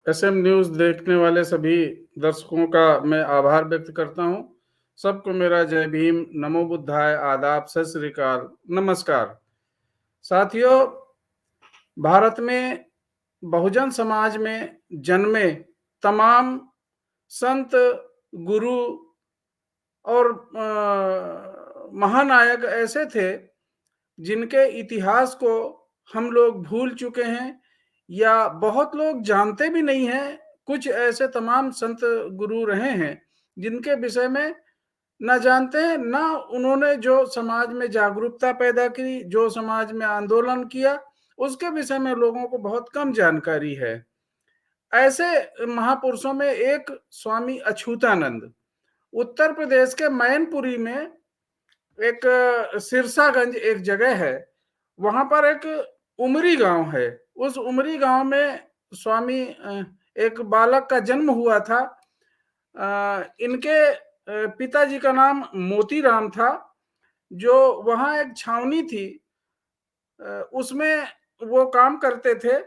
SM news देखने वाले सभी दर्शकों का मैं आभार व्यक्त करता हूँ। सबको मेरा जय भीम, नमो बुद्धाय, आदाब, सत श्री अकाल, नमस्कार। साथियों, भारत में बहुजन समाज में जन्मे तमाम संत, गुरु और महानायक ऐसे थे जिनके इतिहास को हम लोग भूल चुके हैं या बहुत लोग जानते भी नहीं हैं। कुछ ऐसे तमाम संत गुरु रहे हैं जिनके विषय में ना जानते हैं, ना उन्होंने जो समाज में जागरूकता पैदा की, जो समाज में आंदोलन किया, उसके विषय में लोगों को बहुत कम जानकारी है। ऐसे महापुरुषों में एक स्वामी अछूतानंद, उत्तर प्रदेश के मैनपुरी में एक सिरसागंज एक जगह है, वहां पर एक उमरी गांव है। उस उमरी गांव में स्वामी एक बालक का जन्म हुआ था। इनके पिताजी का नाम मोतीराम था, जो वहां एक छावनी थी, उसमें वो काम करते थे।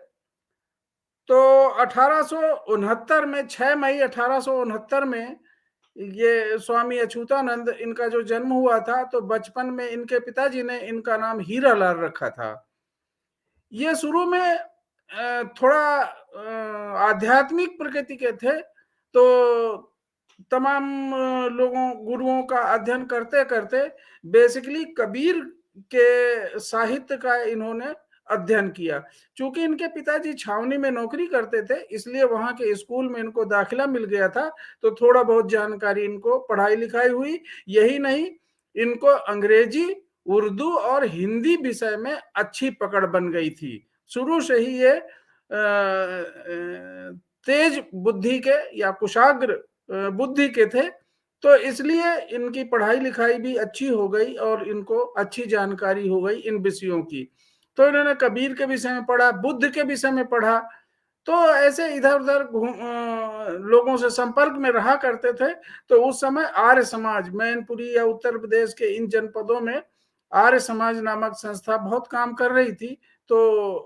तो 1869 में 6 मई 1869 में ये स्वामी अछूतानंद, इनका जो जन्म हुआ था, तो बचपन में इनके पिताजी ने इनका नाम हीरालाल रखा था। ये शुरू में थोड़ा आध्यात्मिक प्रकृति के थे, तो तमाम लोगों गुरुओं का अध्ययन करते करते बेसिकली कबीर के साहित्य का इन्होंने अध्ययन किया। चूंकि इनके पिताजी छावनी में नौकरी करते थे, इसलिए वहां के स्कूल में इनको दाखिला मिल गया था, तो थोड़ा बहुत जानकारी इनको पढ़ाई लिखाई हुई। यही नहीं, इनको अंग्रेजी, उर्दू और हिंदी विषय में अच्छी पकड़ बन गई थी। शुरू से ही ये तेज बुद्धि के या कुशाग्र बुद्धि के थे, तो इसलिए इनकी पढ़ाई लिखाई भी अच्छी हो गई और इनको अच्छी जानकारी हो गई इन विषयों की। तो इन्होंने कबीर के विषय में पढ़ा, बुद्ध के विषय में पढ़ा। तो ऐसे इधर उधर लोगों से संपर्क में रहा करते थे। तो उस समय आर्य समाज, मैनपुरी या उत्तर प्रदेश के इन जनपदों में आर्य समाज नामक संस्था बहुत काम कर रही थी। तो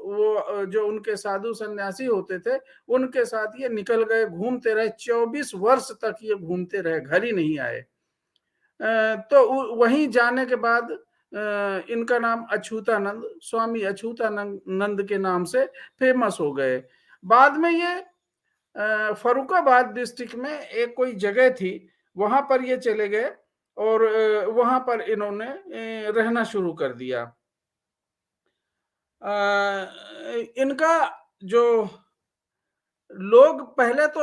वो जो उनके साधु सन्यासी होते थे, उनके साथ ये निकल गए, घूमते रहे। 24 वर्ष तक ये घूमते रहे, घर ही नहीं आए। तो वहीं जाने के बाद इनका नाम अछूतानंद, स्वामी अछूतानंद के नाम से फेमस हो गए। बाद में ये फरुखाबाद डिस्ट्रिक्ट में एक कोई जगह थी, वहां पर ये चले गए और वहां पर इन्होंने रहना शुरू कर दिया। इनका जो लोग पहले तो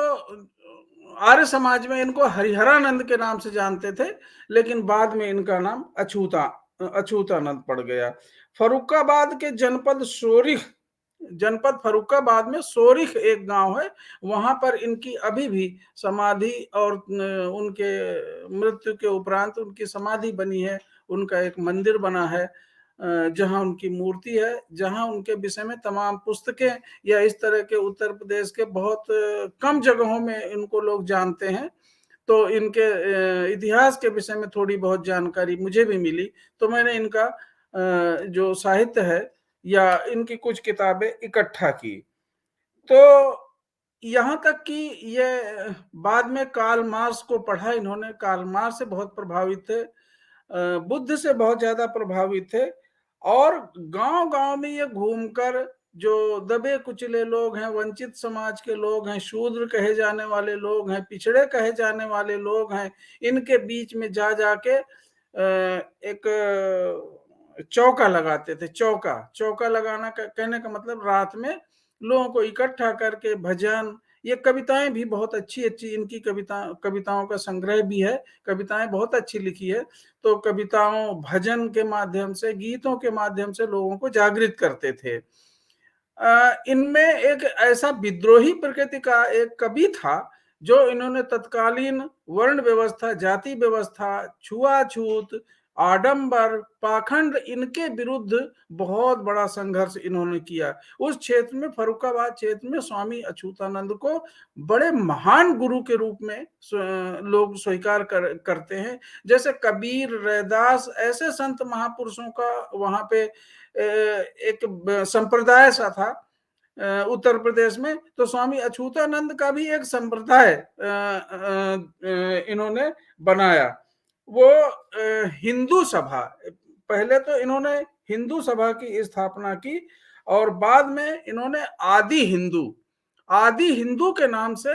आर्य समाज में इनको हरिहरानंद के नाम से जानते थे, लेकिन बाद में इनका नाम अछूतानंद पड़ गया। फरुखाबाद के जनपद फरुखाबाद में सोरिख एक गांव है, वहां पर इनकी अभी भी समाधि और उनके मृत्यु के उपरांत उनकी समाधि बनी है। उनका एक मंदिर बना है जहां उनकी मूर्ति है, जहां उनके विषय में तमाम पुस्तकें या इस तरह के उत्तर प्रदेश के बहुत कम जगहों में इनको लोग जानते हैं। तो इनके इतिहास के विषय में थोड़ी बहुत जानकारी मुझे भी मिली, तो मैंने इनका जो साहित्य है या इनकी कुछ किताबें इकट्ठा की। तो यहाँ तक कि ये बाद में कार्ल मार्क्स को पढ़ा इन्होंने। कार्ल मार्क्स से बहुत प्रभावित थे, बुद्ध से बहुत ज्यादा प्रभावित थे, और गांव गांव में ये घूमकर जो दबे कुचले लोग हैं, वंचित समाज के लोग हैं, शूद्र कहे जाने वाले लोग हैं, पिछड़े कहे जाने वाले लोग हैं, इनके बीच में जा जाके एक चौका लगाते थे। चौका लगाना कहने का मतलब रात में लोगों को इकट्ठा करके भजन, ये कविताएं भी बहुत अच्छी अच्छी इनकी कविताओं का संग्रह भी है, कविताएं बहुत अच्छी लिखी है। तो कविताओं, भजन के माध्यम से, गीतों के माध्यम से लोगों को जागृत करते थे। इनमें एक ऐसा विद्रोही प्रकृति का एक कवि था, जो इन्होंने तत्कालीन वर्ण व्यवस्था, जाति व्यवस्था, छुआछूत, आडंबर, पाखंड, इनके विरुद्ध बहुत बड़ा संघर्ष इन्होंने किया। उस क्षेत्र में, फरुखाबाद क्षेत्र में, स्वामी अछूतानंद को बड़े महान गुरु के रूप में लोग स्वीकार करते हैं। जैसे कबीर, रैदास, ऐसे संत महापुरुषों का वहां पे एक संप्रदाय सा था। उत्तर प्रदेश में, तो स्वामी अछूतानंद का भी एक संप्रदाय इन्होंने बनाया। वो हिंदू सभा, पहले तो इन्होंने हिंदू सभा की स्थापना की और बाद में इन्होंने आदि हिंदू के नाम से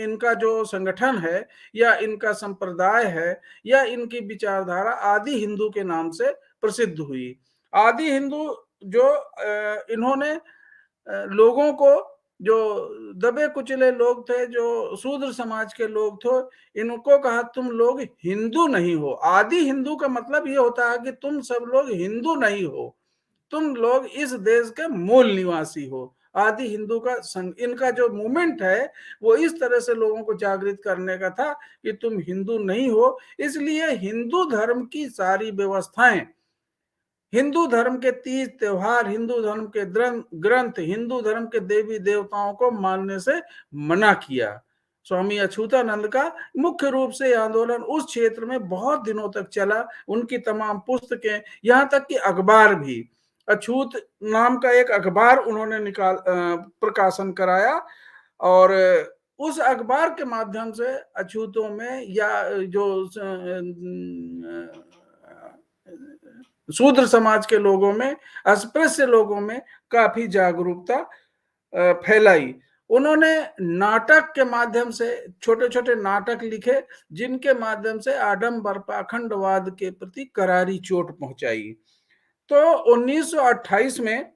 इनका जो संगठन है या इनका संप्रदाय है या इनकी विचारधारा आदि हिंदू के नाम से प्रसिद्ध हुई। आदि हिंदू जो इन्होंने लोगों को, जो दबे कुचले लोग थे, जो शूद्र समाज के लोग थे, इनको कहा तुम लोग हिंदू नहीं हो। आदि हिंदू का मतलब ये होता है कि तुम सब लोग हिंदू नहीं हो, तुम लोग इस देश के मूल निवासी हो। आदि हिंदू का इनका जो मूवमेंट है वो इस तरह से लोगों को जागृत करने का था कि तुम हिंदू नहीं हो। इसलिए हिंदू धर्म की सारी व्यवस्थाएं, हिंदू धर्म के तीज त्योहार, हिंदू धर्म के ग्रंथ, हिंदू धर्म के देवी देवताओं को मानने से मना किया। स्वामी अछूतानंद का मुख्य रूप से आंदोलन उस क्षेत्र में बहुत दिनों तक चला। उनकी तमाम पुस्तकें, यहाँ तक कि अखबार भी, अछूत नाम का एक अखबार उन्होंने प्रकाशन कराया और उस अखबार के माध्यम से अछूतों में या जो शूद्र समाज के लोगों में, अस्पृश्य लोगों में काफी जागरूकता फैलाई। उन्होंने नाटक के माध्यम से छोटे छोटे नाटक लिखे जिनके माध्यम से आडंबर पाखंडवाद के प्रति करारी चोट पहुंचाई। तो 1928 में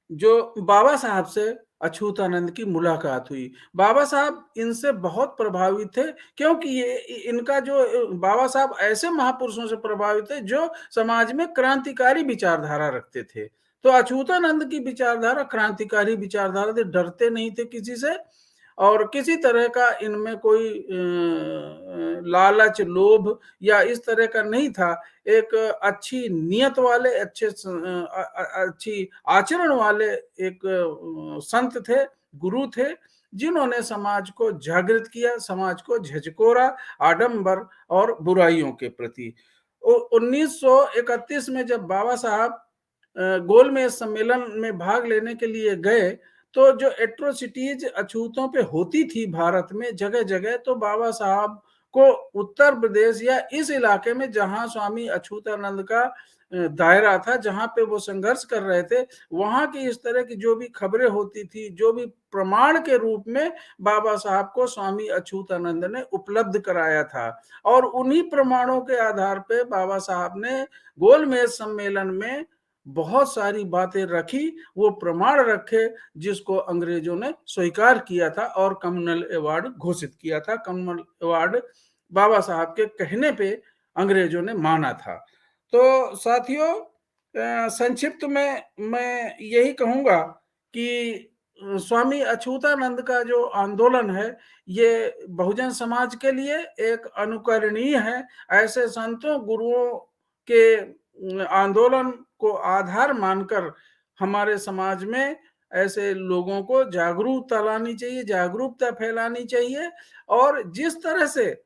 जो बाबा साहब से अछूतानंद की मुलाकात हुई, बाबा साहब इनसे बहुत प्रभावित थे, क्योंकि ये इनका जो बाबा साहब ऐसे महापुरुषों से प्रभावित थे जो समाज में क्रांतिकारी विचारधारा रखते थे। तो अछूतानंद की विचारधारा क्रांतिकारी विचारधारा थे, डरते नहीं थे किसी से और किसी तरह का इनमें कोई लालच, लोभ या इस तरह का नहीं था। एक अच्छी नियत वाले, अच्छी आचरण वाले एक संत थे, गुरु थे, जिन्होंने समाज को जागृत किया, समाज को झकझोरा आडंबर और बुराइयों के प्रति। 1931 में जब बाबा साहब गोलमेज सम्मेलन में भाग लेने के लिए गए, तो जो एट्रोसिटीज अछूतों पे होती थी भारत में जगह जगह, तो बाबा साहब को उत्तर प्रदेश या इस इलाके में जहां स्वामी अछूतानंद का दायरा था, जहां पे वो संघर्ष कर रहे थे, वहां की इस तरह की जो भी खबरें होती थी, जो भी प्रमाण के रूप में बाबा साहब को स्वामी अछूतानंद ने उपलब्ध कराया था और उन्हीं प्रमाणों के आधार पे बाबा साहब ने गोलमेज सम्मेलन में बहुत सारी बातें रखी, वो प्रमाण रखे जिसको अंग्रेजों ने स्वीकार किया था और कम्युनल अवार्ड घोषित किया था। कम्युनल अवार्ड बाबा साहब के कहने पे अंग्रेजों ने माना था। तो साथियों, संक्षिप्त में मैं यही कहूंगा कि स्वामी अछूतानंद का जो आंदोलन है ये बहुजन समाज के लिए एक अनुकरणीय है। ऐसे संतों गुरुओं के आंदोलन को आधार मानकर हमारे समाज में ऐसे लोगों को जागरूकता लानी चाहिए, जागरूकता फैलानी चाहिए और जिस तरह से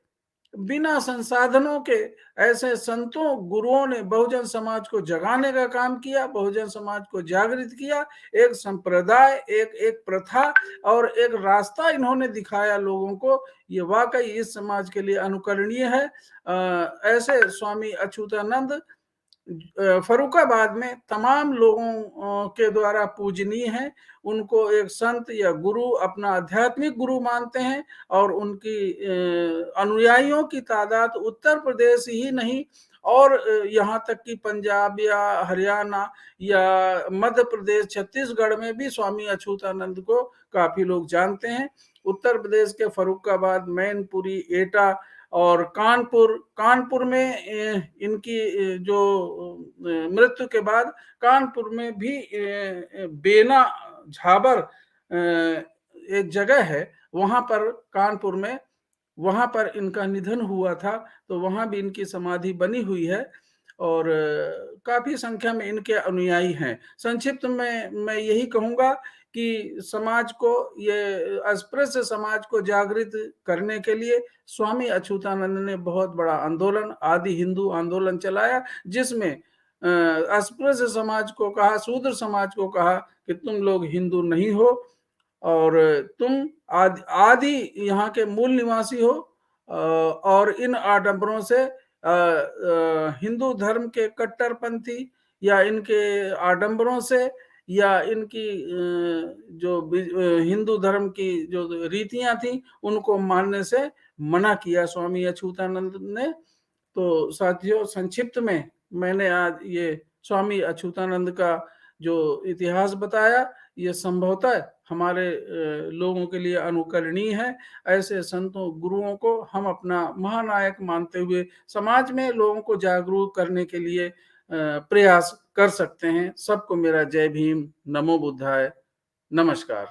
बिना संसाधनों के ऐसे संतों गुरुओं ने बहुजन समाज को जगाने का काम किया, बहुजन समाज को जागृत किया, एक संप्रदाय, एक प्रथा और एक रास्ता इन्होंने दिखाया लोगों को, ये वाकई इस समाज के लिए अनुकरणीय है। ऐसे स्वामी अछूतानंद फर्रुखाबाद में तमाम लोगों के द्वारा पूजनीय हैं। उनको एक संत या गुरु, अपना आध्यात्मिक गुरु मानते हैं और उनकी अनुयायियों की तादाद उत्तर प्रदेश ही नहीं और यहाँ तक कि पंजाब या हरियाणा या मध्य प्रदेश, छत्तीसगढ़ में भी स्वामी अछूतानंद को काफी लोग जानते हैं। उत्तर प्रदेश के फर्रुखाबाद, मैनपुरी, एटा और कानपुर में इनकी जो मृत्यु के बाद कानपुर में भी बेना झाबर एक जगह है, वहां पर कानपुर में, वहां पर इनका निधन हुआ था, तो वहां भी इनकी समाधि बनी हुई है और काफी संख्या में इनके अनुयायी हैं। संक्षिप्त में मैं यही कहूंगा कि समाज को, ये अस्पृश्य समाज को जागृत करने के लिए स्वामी अछूतानंद ने बहुत बड़ा आंदोलन, आदि हिंदू आंदोलन चलाया, जिसमें अस्पृश्य समाज को कहा, शूद्र समाज को कहा कि तुम लोग हिंदू नहीं हो और तुम आदि यहाँ के मूल निवासी हो, और इन आडंबरों से हिंदू धर्म के कट्टरपंथी या इनके आडंबरों से या इनकी जो हिंदू धर्म की जो रीतियां थी उनको मानने से मना किया स्वामी अछूतानंद ने। तो साथियों, संक्षिप्त में मैंने आज ये स्वामी अछूतानंद का जो इतिहास बताया, ये संभवतः हमारे लोगों के लिए अनुकरणीय है। ऐसे संतों गुरुओं को हम अपना महानायक मानते हुए समाज में लोगों को जागरूक करने के लिए प्रयास कर सकते हैं। सबको मेरा जय भीम, नमो बुद्धाय, नमस्कार।